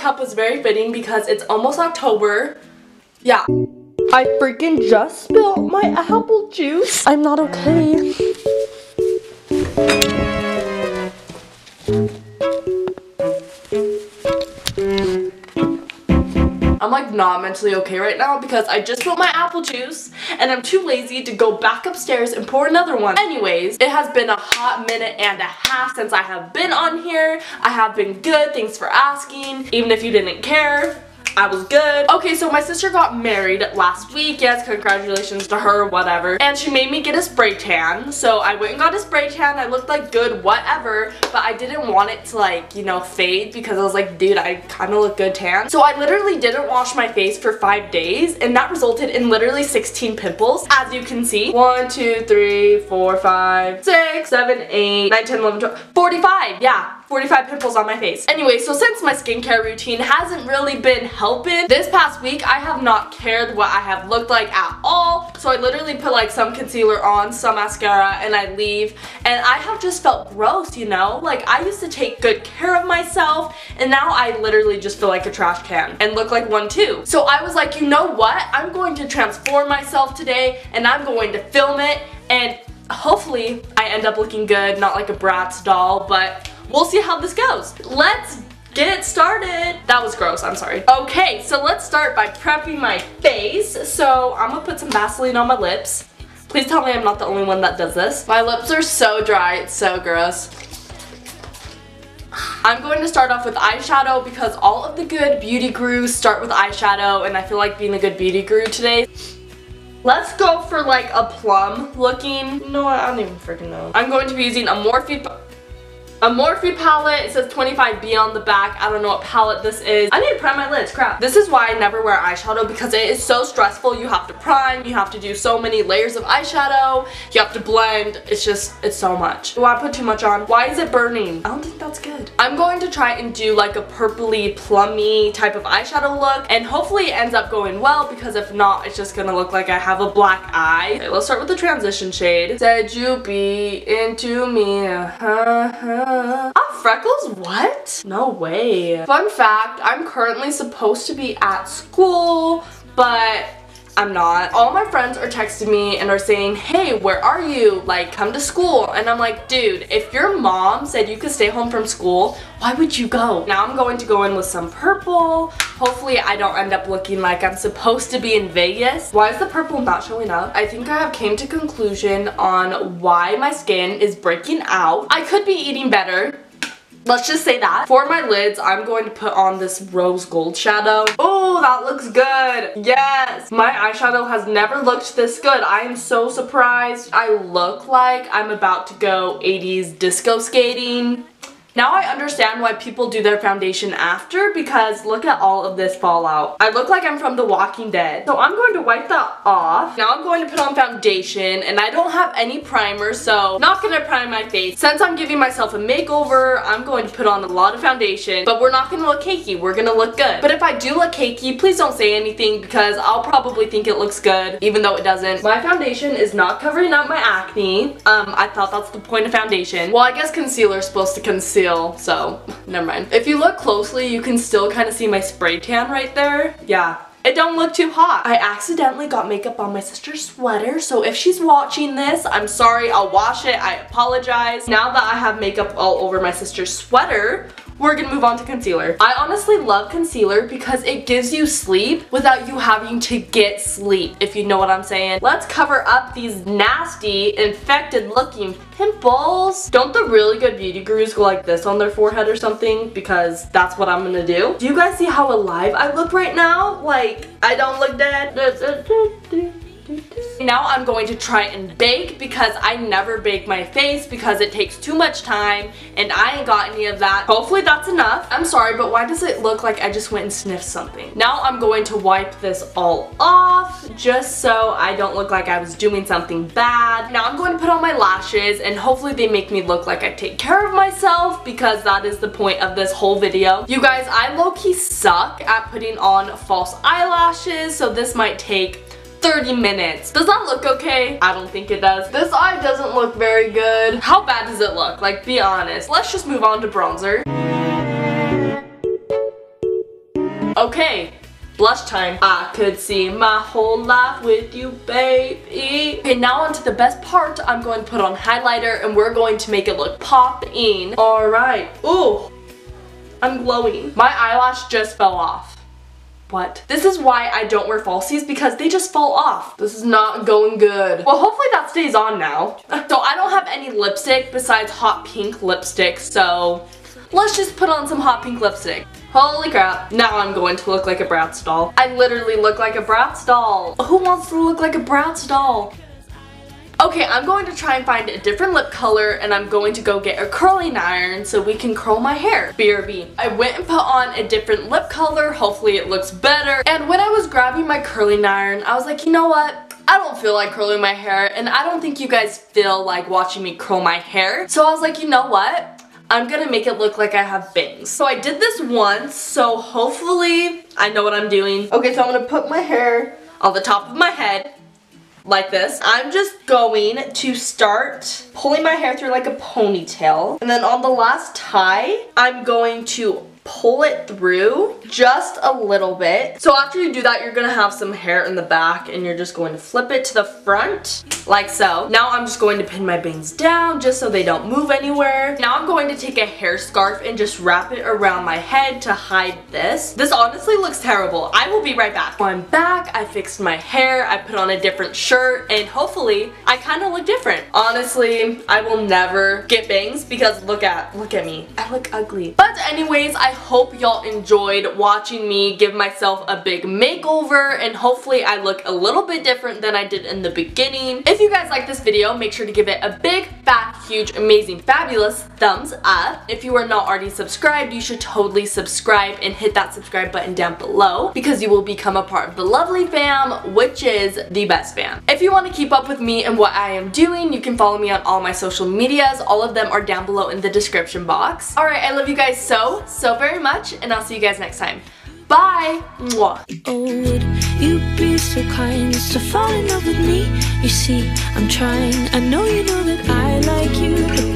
cup was very fitting because it's almost October. Yeah. I freaking just spilled my apple juice. I'm not okay. I'm like not mentally okay right now because I just spilled my apple juice and I'm too lazy to go back upstairs and pour another one. Anyways, it has been a hot minute and a half since I have been on here. I have been good, thanks for asking. Even if you didn't care, I was good. Okay, so my sister got married last week. Yes, congratulations to her, whatever. And she made me get a spray tan. So I went and got a spray tan. I looked like good, whatever. But I didn't want it to like, you know, fade because I was like, dude, I kind of look good tan. So I literally didn't wash my face for 5 days. And that resulted in literally 16 pimples. As you can see. 1, 2, 3, 4, 5, 6, 7, 8, 9, 10, 11, 12, 45. Yeah. 45 pimples on my face. Anyway, so since my skincare routine hasn't really been helping, this past week I have not cared what I have looked like at all. So I literally put like some concealer on, some mascara, and I leave. And I have just felt gross, you know? Like I used to take good care of myself, and now I literally just feel like a trash can and look like one too. So I was like, you know what? I'm going to transform myself today, and I'm going to film it, and hopefully I end up looking good, not like a Bratz doll, but we'll see how this goes. Let's get started. That was gross, I'm sorry. Okay, so let's start by prepping my face. So I'm gonna put some Vaseline on my lips. Please tell me I'm not the only one that does this. My lips are so dry, it's so gross. I'm going to start off with eyeshadow because all of the good beauty gurus start with eyeshadow, and I feel like being a good beauty guru today. Let's go for like a plum looking. You know what? I don't even freaking know. I'm going to be using a Morphe palette. It says 25B on the back. I don't know what palette this is. I need to prime my lids, crap. This is why I never wear eyeshadow because it is so stressful. You have to prime, you have to do so many layers of eyeshadow, you have to blend. It's so much. Do I put too much on? Why is it burning? I don't think that's good. I'm going to try and do like a purpley, plummy type of eyeshadow look, and hopefully it ends up going well because if not, it's just gonna look like I have a black eye. Okay, let's start with the transition shade. Said you be into me, freckles? What? No way. Fun fact, I'm currently supposed to be at school, but I'm not. All my friends are texting me and are saying, hey, where are you? Like, come to school. And I'm like, dude, if your mom said you could stay home from school, why would you go? Now I'm going to go in with some purple. Hopefully I don't end up looking like I'm supposed to be in Vegas. Why is the purple not showing up? I think I have came to conclusion on why my skin is breaking out. I could be eating better. Let's just say that. For my lids, I'm going to put on this rose gold shadow. Oh, that looks good. Yes. My eyeshadow has never looked this good. I am so surprised. I look like I'm about to go 80s disco skating. Now I understand why people do their foundation after, because look at all of this fallout. I look like I'm from The Walking Dead. So I'm going to wipe that off. Now I'm going to put on foundation, and I don't have any primer, so not gonna prime my face. Since I'm giving myself a makeover, I'm going to put on a lot of foundation, but we're not gonna look cakey. We're gonna look good. But if I do look cakey, please don't say anything because I'll probably think it looks good, even though it doesn't. My foundation is not covering up my acne. I thought that's the point of foundation. Well, I guess concealer is supposed to conceal, so never mind. If you look closely, you can still kind of see my spray tan right there. Yeah. It don't look too hot. I accidentally got makeup on my sister's sweater, so if she's watching this, I'm sorry, I'll wash it, I apologize. Now that I have makeup all over my sister's sweater, we're gonna move on to concealer. I honestly love concealer because it gives you sleep without you having to get sleep, if you know what I'm saying. Let's cover up these nasty, infected looking pimples. Don't the really good beauty gurus go like this on their forehead or something? Because that's what I'm gonna do. Do you guys see how alive I look right now? Like, I don't look dead. Now I'm going to try and bake because I never bake my face because it takes too much time and I ain't got any of that. Hopefully that's enough. I'm sorry, but why does it look like I just went and sniffed something? Now I'm going to wipe this all off just so I don't look like I was doing something bad. Now I'm going to put on my lashes and hopefully they make me look like I take care of myself because that is the point of this whole video. You guys, I low-key suck at putting on false eyelashes, so this might take 30 minutes. Does that look okay? I don't think it does. This eye doesn't look very good. How bad does it look? Like, be honest. Let's just move on to bronzer. Okay, blush time. I could see my whole life with you, baby. Okay, now on to the best part. I'm going to put on highlighter and we're going to make it look pop-in. Alright. Ooh, I'm glowing. My eyelash just fell off. What? This is why I don't wear falsies, because they just fall off. This is not going good. Well, hopefully that stays on now. So I don't have any lipstick besides hot pink lipstick, so let's just put on some hot pink lipstick. Holy crap. Now I'm going to look like a Bratz doll. I literally look like a Bratz doll. Who wants to look like a Bratz doll? Okay, I'm going to try and find a different lip color and I'm going to go get a curling iron so we can curl my hair. BRB. I went and put on a different lip color. Hopefully it looks better. And when I was grabbing my curling iron, I was like, you know what? I don't feel like curling my hair and I don't think you guys feel like watching me curl my hair. So I was like, you know what? I'm gonna make it look like I have bangs. So I did this once, so hopefully I know what I'm doing. Okay, so I'm gonna put my hair on the top of my head. Like this. I'm just going to start pulling my hair through like a ponytail. And then on the last tie, I'm going to pull it through just a little bit. So after you do that, you're gonna have some hair in the back and you're just going to flip it to the front like so. Now I'm just going to pin my bangs down just so they don't move anywhere. Now I'm going to take a hair scarf and just wrap it around my head to hide this. This honestly looks terrible. I will be right back. I'm back. I fixed my hair. I put on a different shirt and hopefully I kind of look different. Honestly, I will never get bangs because look at me. I look ugly. But anyways, I hope y'all enjoyed watching me give myself a big makeover and hopefully I look a little bit different than I did in the beginning. If you guys like this video, make sure to give it a big, fat, huge, amazing, fabulous thumbs up. If you are not already subscribed, you should totally subscribe and hit that subscribe button down below because you will become a part of the Lovely fam, which is the best fam. If you want to keep up with me and what I am doing, you can follow me on all my social medias. All of them are down below in the description box. Alright, I love you guys so very much and I'll see you guys next time. Bye! Mwah. Oh, would you be so kind as to fall in love with me? You see, I'm trying. I know you know that I like you, but